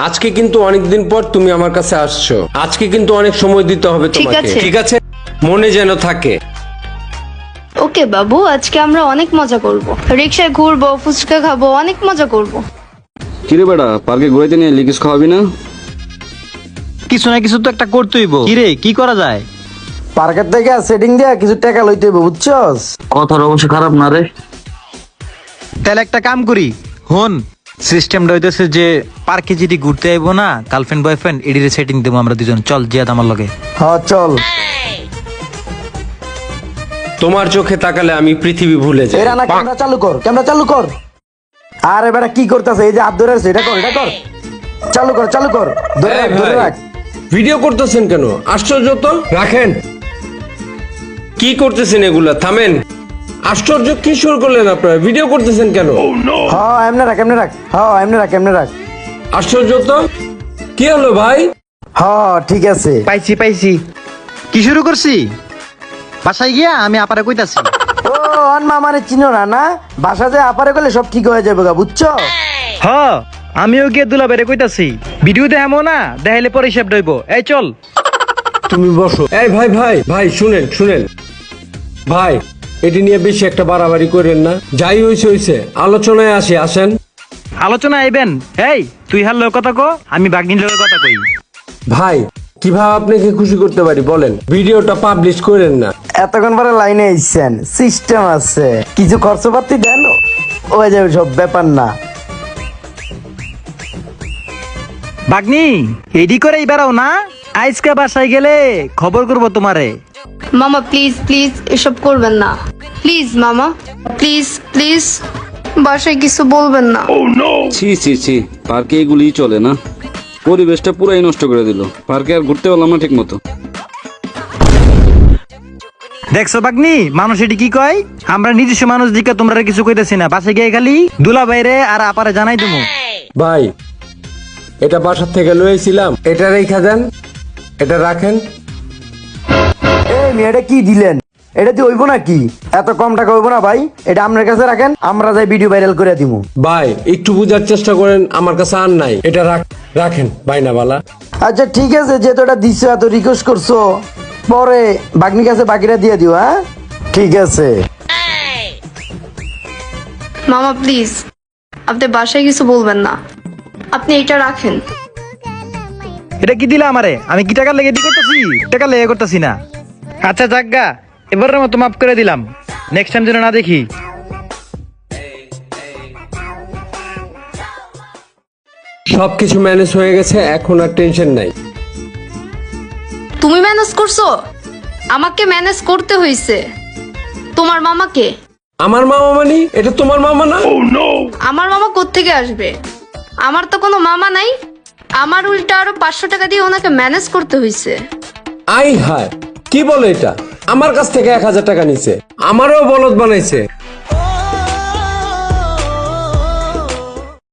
আজকে কিন্তু অনেকদিন পর তুমি আমার কাছে আসছো, আজকে কিন্তু অনেক সময় দিতে হবে তোমাকে, ঠিক আছে? মনে যেন থাকে। ওকে বাবু, আজকে আমরা অনেক মজা করব, রিকশায় ঘুরবো, ফুচকা খাবো, অনেক মজা করব। কিরে বেটা, পার্কে ঘুরাইতে নিয়ে লিকেজ খাওয়াবি না? কিছু না কিছু তো একটা করতেই হইব। কিরে, কি করা যায়? পার্কের থেকে সেটিং দিয়া কিছু টাকা লইতে হইব, বুঝছস? কথার অবশ্য খারাপ না রে। তাহলে একটা কাম করি, হন সিস্টেমটা হইতেছে যে পার্কে যদি ঘুরতে আইবো না, গার্লফ্রেন্ড বয়ফ্রেন্ড এডির সেটিং দেবো আমরা দুজন। চল জিয়াদ আমার লগে। হ্যাঁ চল। তোমার চোখে তাকালে আমি পৃথিবী ভুলে যাই। এই রানা, ক্যামেরা চালু কর, ক্যামেরা চালু কর। আরে বেটা কি করতেছে? এই যে হাত ধরে আছে, এটা কর, এটা কর। চালু কর, চালু কর। ধরে রাখ, ধরে রাখ। ভিডিও করতেছেন কেন? আশ্চর্য তো, রাখেন। কি করতেছেন এগুলা? থামেন। আশ্চর্য, কি শুরু করলেন আপনারা? ভিডিও করতেছেন কেন? হ্যাঁ এমনি রাখ, এমনি রাখ। হ্যাঁ এমনি রাখ, এমনি রাখ। আশ্চর্য তো, কি হলো ভাই? হ্যাঁ ঠিক আছে। পাইছি। কি শুরু করছি? বাসায় গিয়া আমি আপারে কইতাছি। ও আনমা মানে চিনো না না? বাসা যায় আপারে গেলে সব ঠিক হয়ে যাবে গা, বুঝছো? হ, আমিও গিয়ে দুলাবেরে কইতাছি। ভিডিও দেখামো না, দেখাইলে পরে হিসাব দইব। এই চল। তুমি বসো। এই ভাই ভাই ভাই, শুনেন ভাই, এটি নিয়ে বেশি একটা বাড়াবাড়ি করেন না। যাই হইছে, আলোচনায় আসেন। আলোচনা আইবেন। এই তুই হার লোক কথা কো, আমি বাগনির লোকের কথা কই। ভাই, কিভাবে আপনাকে খুশি করতে পারি বলেন? ভিডিওটা পাবলিশ করেন না। এতক্ষণ পরে লাইনে এসছেন, সিস্টেম আছে, কিছু খরচপাতি দেন, হয়ে যাবে, সব ব্যাপার না। বাগনি এডি করে বেড়াও না, আজকে বাসায় গেলে খবর করবো তোমারে। মামা প্লিজ প্লিজ এসব করবেন না, প্লিজ মামা, প্লিজ প্লিজ, বাসায় কিছু বলবেন না। ছি, পার্কে এগুলি চলে না। পরিবেশটা পুরাই নষ্ট করে দিল। পার্কে আর ঘুরতে পারলাম না ঠিক মতো। দেখছো বাগনি, মানুষ এটি কি কয়? আমরা নিজস্ব মানুষ দিকে তোমরা কিছু কইতেছি না। বাসায় গিয়ে খালি দুলা বাইরে আর আপারে জানাই দেবো। ভাই, এটা বাসার থেকে লইছিলাম, এটা রেখা দেন, এটা রাখেন। এই মেয়েটা কি দিলেন? এটা দিয়ে হইব নাকি? এত কম টাকা হইব না ভাই, এটা আপনার কাছে রাখেন, আমরা যাই ভিডিও ভাইরাল করে দিব। ভাই একটু বুঝার চেষ্টা করেন, আমার কাছে আর নাই, এটা রাখেন বাইনা বালা। আচ্ছা ঠিক আছে, যেহেতু এটা দিছো, এত রিকোয়েস্ট করছো, পরে বাগনির কাছে বাকিটা দিয়ে দিও। হ্যাঁ ঠিক আছে। মামা প্লিজ, আপনি বাসায় কিছু বলবেন না, আপনি এটা রাখেন। এটা কি দিলা আমারে? আমি কি টাকা লেগে দি করতেছি? টাকা লেগে করতেছি না। আচ্ছা জাগা, এবারের মতো মাফ করে দিলাম, নেক্সট টাইম যেন না দেখি। সবকিছু ম্যানেজ হয়ে গেছে, এখন আর টেনশন নাই। তুমি ম্যানেজ করছো? আমাকে ম্যানেজ করতে হইছে। তোমার মামাকে। আমার মামা মানে? এটা তোমার মামা না? আমার মামা কোত্থেকে আসবে? আমার তো কোনো মামা নাই। আমার উল্টা আরো 500 টাকা দিয়ে ওনাকে ম্যানেজ করতে হইছে। আই হায়, কি বলে এটা? আমার কাছ থেকে 1000 টাকা নিছে, আমারও বলদ বানাইছে।